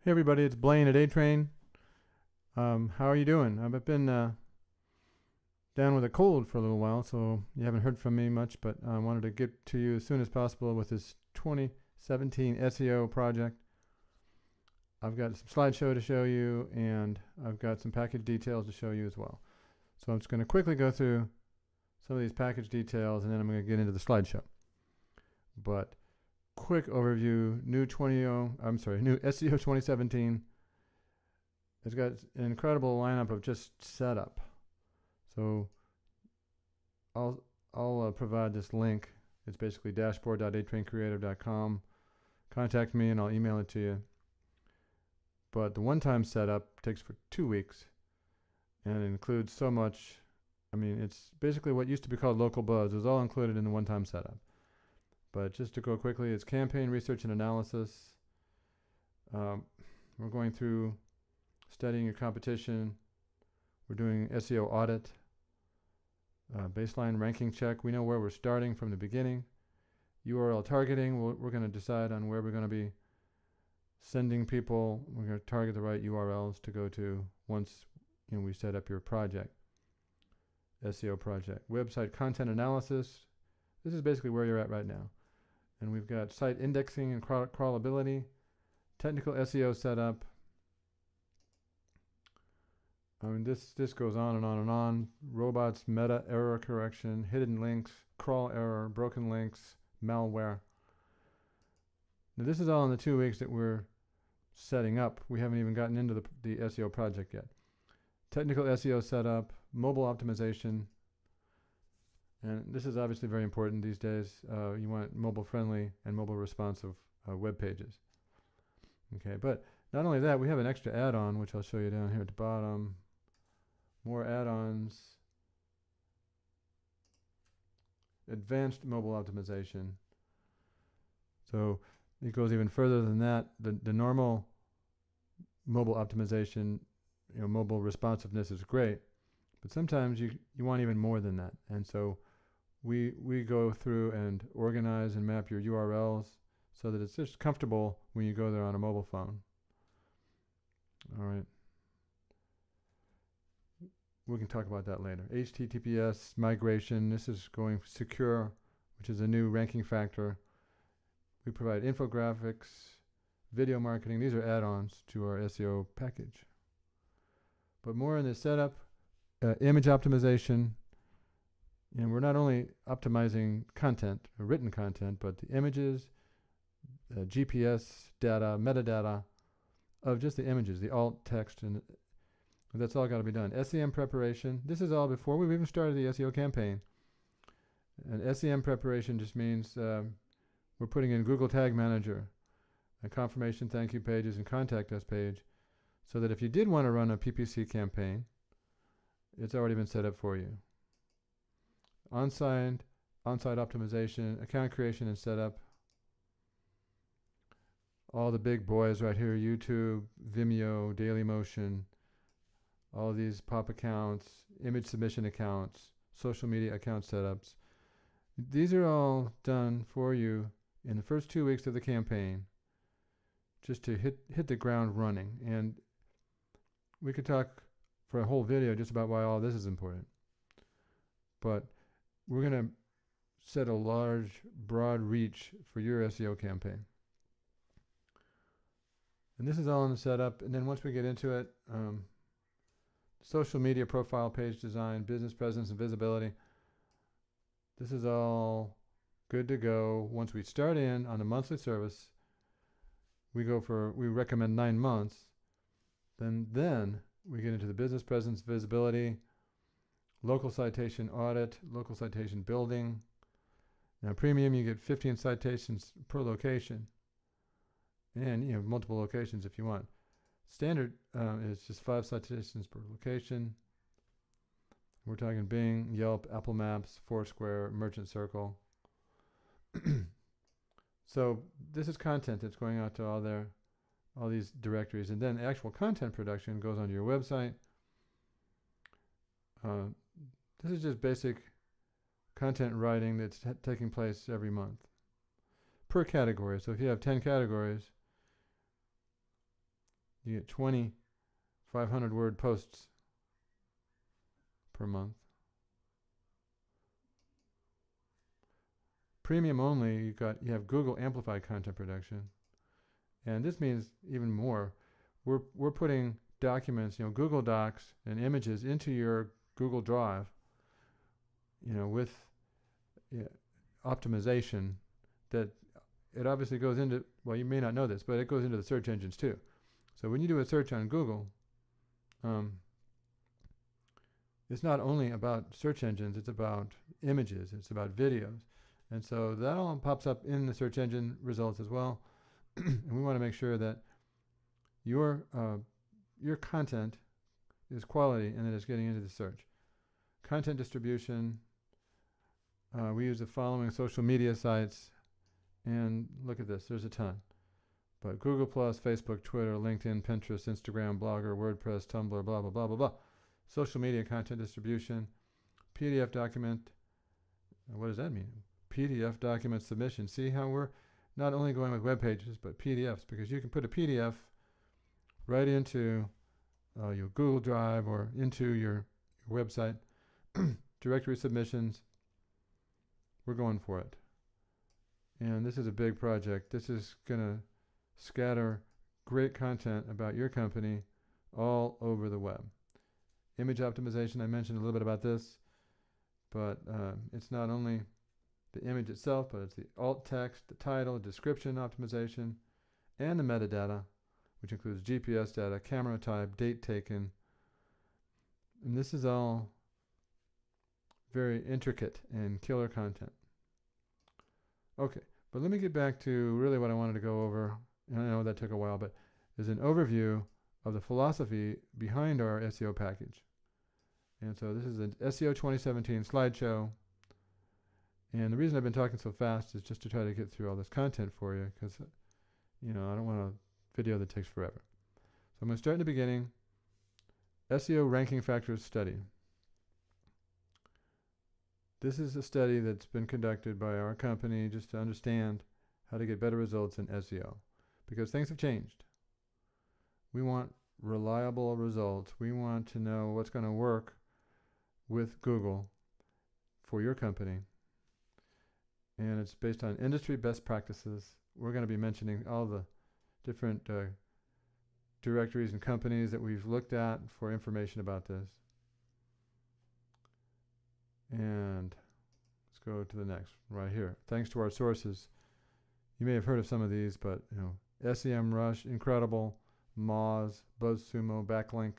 Hey everybody, it's Blaine at A-Train. How are you doing? I've been down with a cold for a little while, so you haven't heard from me much, but I wanted to get to you as soon as possible with this 2017 SEO project. I've got some slideshow to show you, and I've got some package details to show you as well. So I'm just going to quickly go through some of these package details, and then I'm going to get into the slideshow. But quick overview: new SEO 2017. It's got an incredible lineup of just setup. So I'll provide this link. It's basically dashboard.atraincreative.com. Contact me and I'll email it to you. But the one-time setup takes for 2 weeks, and it includes so much. I mean, it's basically what used to be called local buzz. It was all included in the one-time setup. But just to go quickly, it's campaign research and analysis. We're going through studying your competition. We're doing SEO audit, baseline ranking check. We know where we're starting from the beginning. URL targeting, we're going to decide on where we're going to be sending people. We're going to target the right URLs to go to once we set up your project, SEO project. Website content analysis. This is basically where you're at right now. And we've got site indexing and crawlability, technical SEO setup. I mean, this goes on and on and on. Robots, meta, error correction, hidden links, crawl error, broken links, malware. Now, this is all in the 2 weeks that we're setting up. We haven't even gotten into the SEO project yet. Technical SEO setup, mobile optimization. And this is obviously very important these days. You want mobile friendly and mobile responsive web pages. Okay, but not only that, we have an extra add-on, which I'll show you down here at the bottom. More add-ons. Advanced mobile optimization. So it goes even further than that. The normal mobile optimization, mobile responsiveness is great, but sometimes you want even more than that. And so we go through and organize and map your URLs so that it's just comfortable when you go there on a mobile phone. All right. We can talk about that later. HTTPS migration. This is going secure, which is a new ranking factor. We provide infographics, video marketing. These are add-ons to our SEO package. But more in the setup, image optimization. And we're not only optimizing content, written content, but the images, GPS data, metadata of just the images, the alt text, and that's all got to be done. SEM preparation. This is all before we've even started the SEO campaign. And SEM preparation just means we're putting in Google Tag Manager, a confirmation thank you pages, and contact us page, so that if you did want to run a PPC campaign, it's already been set up for you. On-site optimization, account creation and setup. All the big boys right here: YouTube, Vimeo, Dailymotion, all these pop accounts, image submission accounts, social media account setups. These are all done for you in the first 2 weeks of the campaign, just to hit the ground running. And we could talk for a whole video just about why all this is important. But we're going to set a large, broad reach for your SEO campaign. And this is all in the setup. And then once we get into it, social media profile page design, business presence and visibility. This is all good to go. Once we start in on the monthly service, we recommend 9 months. Then we get into the business presence, visibility, local citation audit, local citation building. Now premium, you get 15 citations per location, and multiple locations if you want. Standard is just 5 citations per location. We're talking Bing, Yelp, Apple Maps, Foursquare, Merchant Circle. So this is content that's going out to all these directories, and then actual content production goes onto your website. This is just basic content writing that's taking place every month per category. So if you have 10 categories, You get 20 500-word posts per month. Premium only, you have Google Amplified content production, and this means even more. We're putting documents, Google Docs and images into your Google Drive, with optimization that it obviously goes into. Well, you may not know this, but it goes into the search engines too. So when you do a search on Google, it's not only about search engines, it's about images, it's about videos. And so that all pops up in the search engine results as well. And we want to make sure that your content is quality and that it's getting into the search. Content distribution, we use the following social media sites, and look at this, there's a ton. But Google+, Facebook, Twitter, LinkedIn, Pinterest, Instagram, Blogger, WordPress, Tumblr, blah, blah, blah, blah, blah. Social media content distribution, PDF document, what does that mean? PDF document submission. See how we're not only going with web pages, but PDFs, because you can put a PDF right into your Google Drive or into your website. Directory submissions, we're going for it. And this is a big project. This is going to scatter great content about your company all over the web. Image optimization, I mentioned a little bit about this, but it's not only the image itself, but it's the alt text, the title, description optimization, and the metadata, which includes GPS data, camera type, date taken. And this is all very intricate and killer content. Okay, but let me get back to really what I wanted to go over. And I know that took a while, but is an overview of the philosophy behind our SEO package. And so this is an SEO 2017 slideshow. And the reason I've been talking so fast is just to try to get through all this content for you, because I don't want a video that takes forever. So I'm going to start in the beginning. SEO ranking factors study. This is a study that's been conducted by our company just to understand how to get better results in SEO, because things have changed. We want reliable results. We want to know what's going to work with Google for your company. And it's based on industry best practices. We're going to be mentioning all the different directories and companies that we've looked at for information about this. And let's go to the next, right here. Thanks to our sources. You may have heard of some of these, but SEMrush, Incredible, Moz, BuzzSumo, Backlink,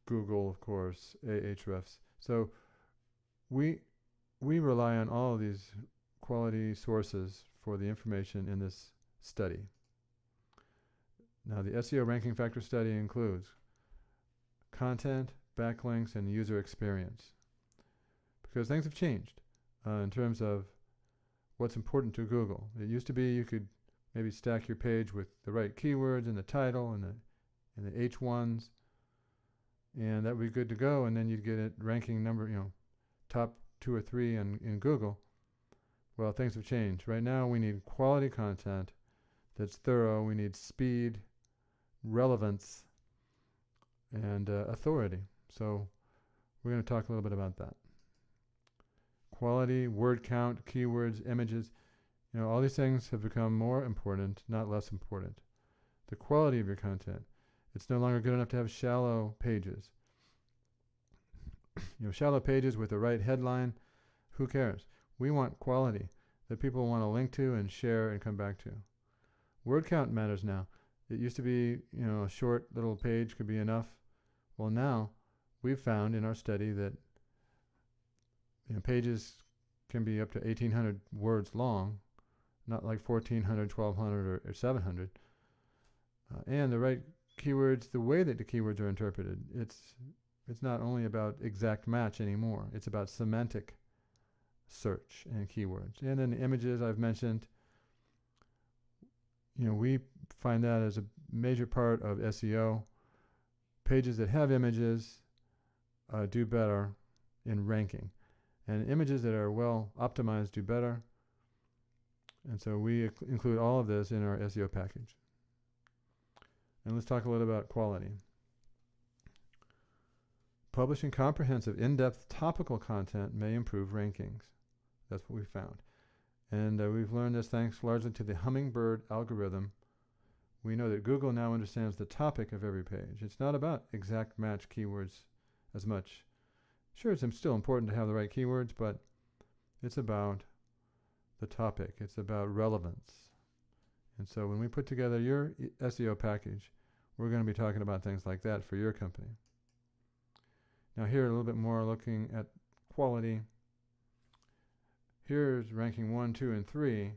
Google, of course, Ahrefs. So we rely on all of these quality sources for the information in this study. Now, the SEO ranking factor study includes content, backlinks, and user experience, because things have changed in terms of what's important to Google. It used to be you could maybe stack your page with the right keywords in the title and the H1s, and that would be good to go, and then you'd get it ranking number, top 2 or 3 in Google. Well, things have changed. Right now we need quality content that's thorough. We need speed, relevance, and authority. So we're going to talk a little bit about that. Quality, word count, keywords, images, all these things have become more important, not less important. The quality of your content. It's no longer good enough to have shallow pages. Shallow pages with the right headline, who cares? We want quality that people want to link to and share and come back to. Word count matters now. It used to be, a short little page could be enough. Well, now we've found in our study that pages can be up to 1,800 words long, not like 1,400, 1,200, or 700. And the right keywords, the way that the keywords are interpreted, it's not only about exact match anymore. It's about semantic search and keywords. And then the images I've mentioned, we find that as a major part of SEO. Pages that have images do better in ranking. And images that are well optimized do better. And so we include all of this in our SEO package. And let's talk a little about quality. Publishing comprehensive, in-depth topical content may improve rankings. That's what we found. And we've learned this thanks largely to the hummingbird algorithm. We know that Google now understands the topic of every page. It's not about exact match keywords as much. Sure, it's still important to have the right keywords, but it's about the topic. It's about relevance. And so when we put together your SEO package, we're going to be talking about things like that for your company. Now here a little bit more looking at quality. Here's ranking 1, 2, and 3.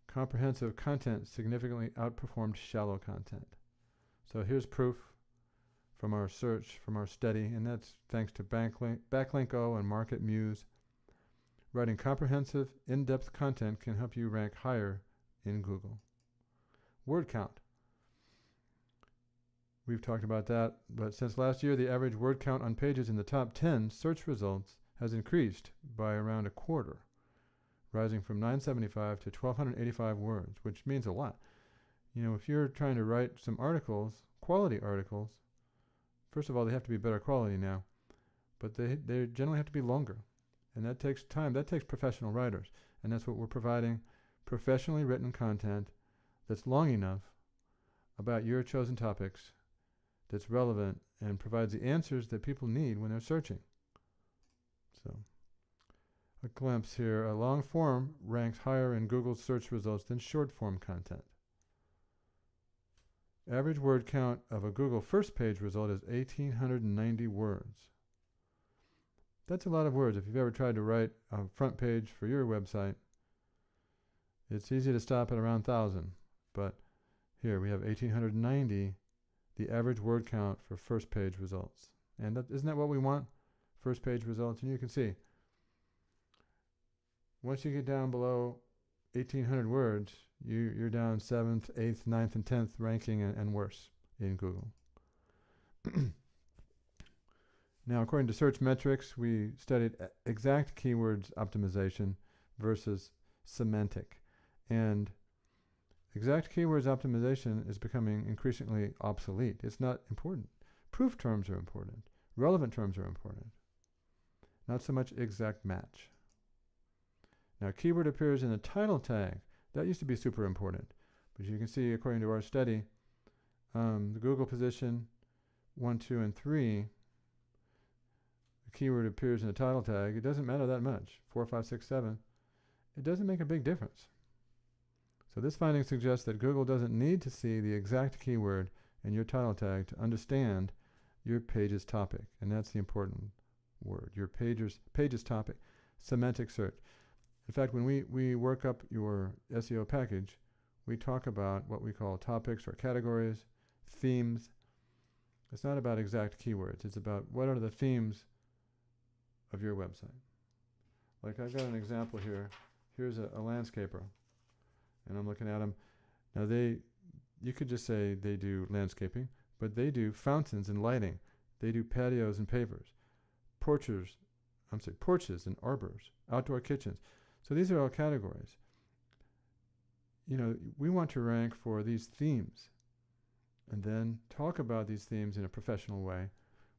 Comprehensive content significantly outperformed shallow content. So here's proof from our search, from our study, and that's thanks to Backlinko and Market Muse. Writing comprehensive, in-depth content can help you rank higher in Google. Word count. We've talked about that, but since last year, the average word count on pages in the top 10 search results has increased by around a quarter, rising from 975 to 1,285 words, which means a lot. You know, if you're trying to write some articles, quality articles, first of all, they have to be better quality now, but they generally have to be longer. And that takes time. That takes professional writers. And that's what we're providing, professionally written content that's long enough about your chosen topics, that's relevant, and provides the answers that people need when they're searching. So, a glimpse here. A long form ranks higher in Google's search results than short form content. Average word count of a Google first page result is 1,890 words. That's a lot of words. If you've ever tried to write a front page for your website, it's easy to stop at around 1,000. But here we have 1,890, the average word count for first page results. And isn't that what we want? First page results. And you can see, once you get down below 1,800 words, you're down 7th, 8th, 9th, and 10th ranking and worse in Google. Now, according to search metrics, we studied exact keywords optimization versus semantic. And exact keywords optimization is becoming increasingly obsolete. It's not important. Proof terms are important. Relevant terms are important. Not so much exact match. Now, keyword appears in the title tag. That used to be super important. But you can see, according to our study, the Google position 1, 2, and 3, the keyword appears in the title tag. It doesn't matter that much. 4, 5, 6, 7. It doesn't make a big difference. So this finding suggests that Google doesn't need to see the exact keyword in your title tag to understand your page's topic. And that's the important word, your page's topic. Semantic search. In fact, when we work up your SEO package, we talk about what we call topics or categories, themes. It's not about exact keywords. It's about what are the themes of your website. Like I've got an example here. Here's a landscaper, and I'm looking at them. Now you could just say they do landscaping, but they do fountains and lighting. They do patios and pavers, porches and arbors, outdoor kitchens. So these are all categories. You know, we want to rank for these themes and then talk about these themes in a professional way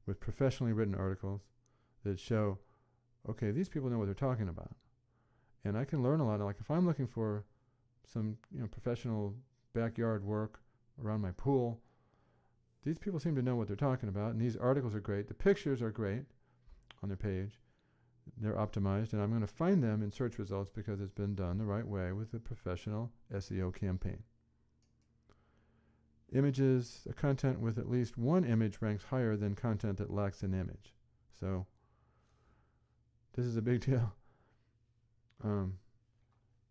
with professionally written articles that show, okay, these people know what they're talking about. And I can learn a lot. Like if I'm looking for some, professional backyard work around my pool, these people seem to know what they're talking about, and these articles are great. The pictures are great on their page. They're optimized, and I'm going to find them in search results because it's been done the right way with a professional SEO campaign. Images, content with at least one image ranks higher than content that lacks an image. So this is a big deal.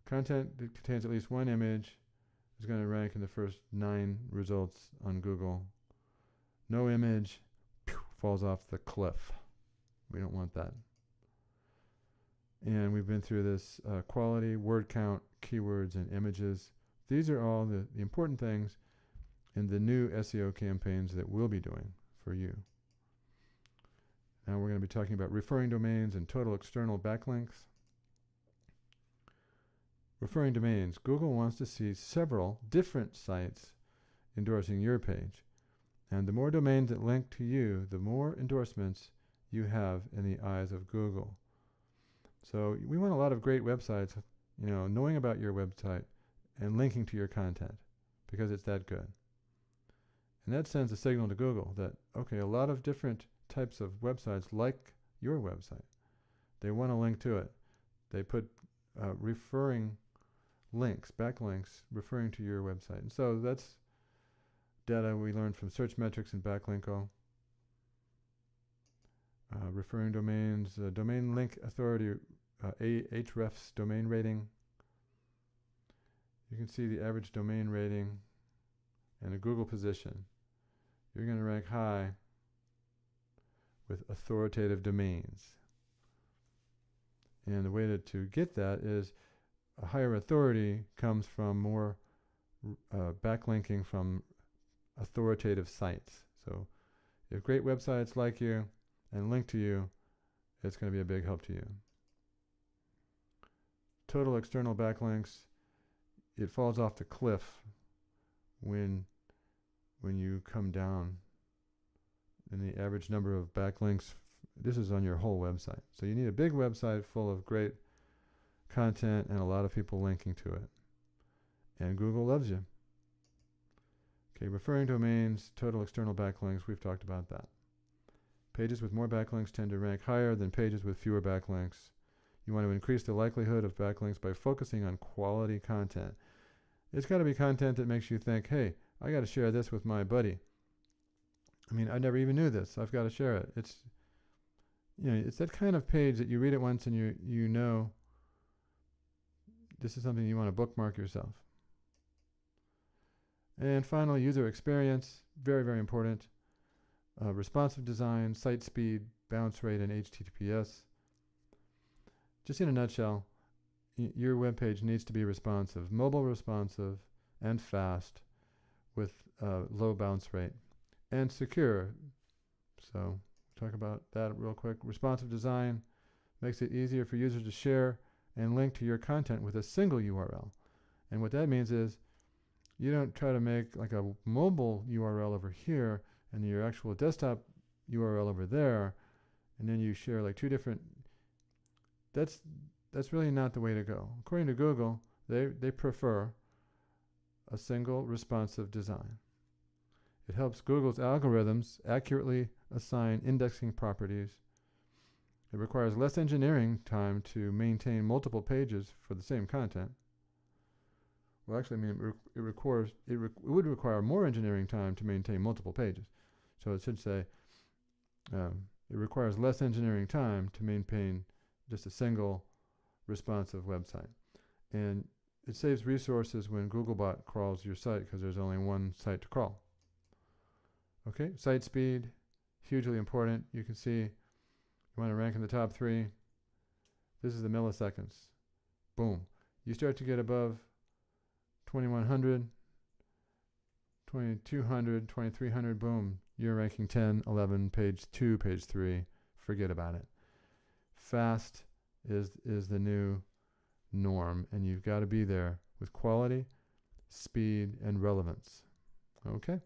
Content that contains at least one image is going to rank in the first 9 results on Google. No image, falls off the cliff. We don't want that. And we've been through this quality, word count, keywords, and images. These are all the important things in the new SEO campaigns that we'll be doing for you. Now we're going to be talking about referring domains and total external backlinks. Referring domains. Google wants to see several different sites endorsing your page. And the more domains that link to you, the more endorsements you have in the eyes of Google. So we want a lot of great websites, knowing about your website and linking to your content because it's that good. And that sends a signal to Google that, okay, a lot of different types of websites like your website. They want to link to it. They put referring links, backlinks, referring to your website. And so that's data we learned from Search Metrics and Backlinko. Referring domains, Domain Link Authority, Ahrefs domain rating. You can see the average domain rating and a Google position. You're going to rank high with authoritative domains. And the way to get that is a higher authority comes from more backlinking from authoritative sites. So if great websites like you and link to you, it's going to be a big help to you. Total external backlinks, it falls off the cliff when you come down in the average number of backlinks. This is on your whole website. So you need a big website full of great content and a lot of people linking to it. And Google loves you. Okay, referring domains, total external backlinks, we've talked about that. Pages with more backlinks tend to rank higher than pages with fewer backlinks. You want to increase the likelihood of backlinks by focusing on quality content. It's got to be content that makes you think, hey, I got to share this with my buddy. I mean, I never even knew this. I've got to share it. It's that kind of page that you read it once and you know this is something you want to bookmark yourself. And finally, user experience, very, very important. Responsive design, site speed, bounce rate, and HTTPS. Just in a nutshell, your web page needs to be responsive, mobile responsive, and fast with low bounce rate, and secure. So talk about that real quick. Responsive design makes it easier for users to share and link to your content with a single URL. And what that means is you don't try to make like a mobile URL over here and your actual desktop URL over there, and then you share like two different. That's really not the way to go. According to Google, they prefer a single responsive design. It helps Google's algorithms accurately assign indexing properties. It requires less engineering time to maintain multiple pages for the same content. Well, actually, I mean, it would require more engineering time to maintain multiple pages. So it should say it requires less engineering time to maintain just a single responsive website. And it saves resources when Googlebot crawls your site because there's only one site to crawl. Okay, site speed, hugely important. You can see you want to rank in the top 3. This is the milliseconds. Boom. You start to get above 2100, 2200, 2300, boom. You're ranking 10, 11, page 2, page 3. Forget about it. Fast is the new norm, and you've got to be there with quality, speed, and relevance. Okay?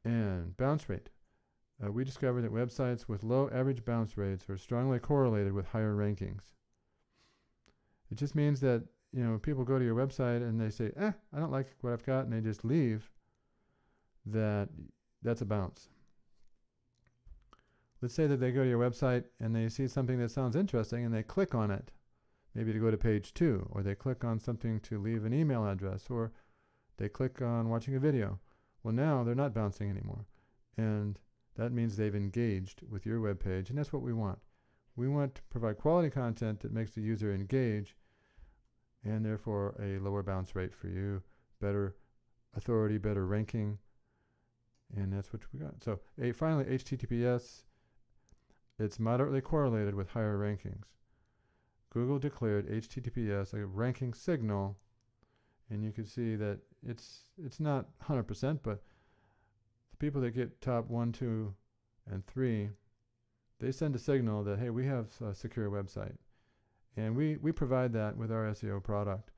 And bounce rate. We discovered that websites with low average bounce rates are strongly correlated with higher rankings. It just means that people go to your website and they say, I don't like what I've got, and they just leave. That's a bounce. Let's say that they go to your website and they see something that sounds interesting and they click on it, maybe to go to page 2, or they click on something to leave an email address, or they click on watching a video. Well, now they're not bouncing anymore. And that means they've engaged with your web page, and that's what we want. We want to provide quality content that makes the user engage, and therefore a lower bounce rate for you, better authority, better ranking, and that's what we got. So finally, HTTPS, it's moderately correlated with higher rankings. Google declared HTTPS a ranking signal, and you can see that it's not 100%, but the people that get top 1, 2, and 3, they send a signal that, hey, we have a secure website. And we provide that with our SEO product.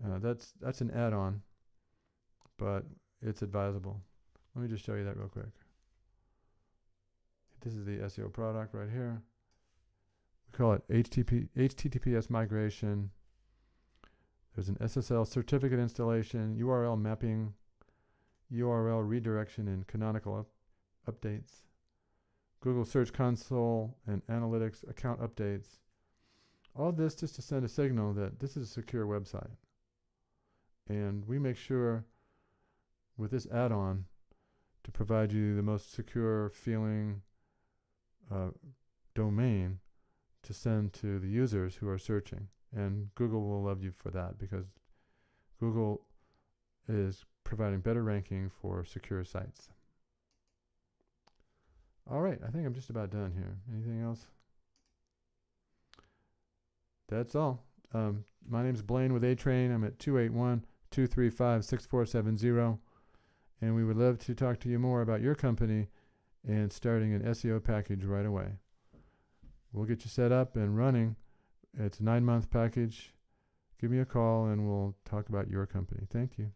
That's an add-on but it's advisable. Let me just show you that real quick. This is the SEO product right here. We call it HTTPS migration. There's an SSL certificate installation, URL mapping, URL redirection and canonical updates, Google Search Console and analytics account updates. All this just to send a signal that this is a secure website. And we make sure with this add-on to provide you the most secure feeling domain to send to the users who are searching. And Google will love you for that, because Google is providing better ranking for secure sites. All right, I think I'm just about done here. Anything else? That's all. My name's Blaine with A-Train. I'm at 281-235-6470. And we would love to talk to you more about your company and starting an SEO package right away. We'll get you set up and running. It's a 9-month package. Give me a call and we'll talk about your company. Thank you.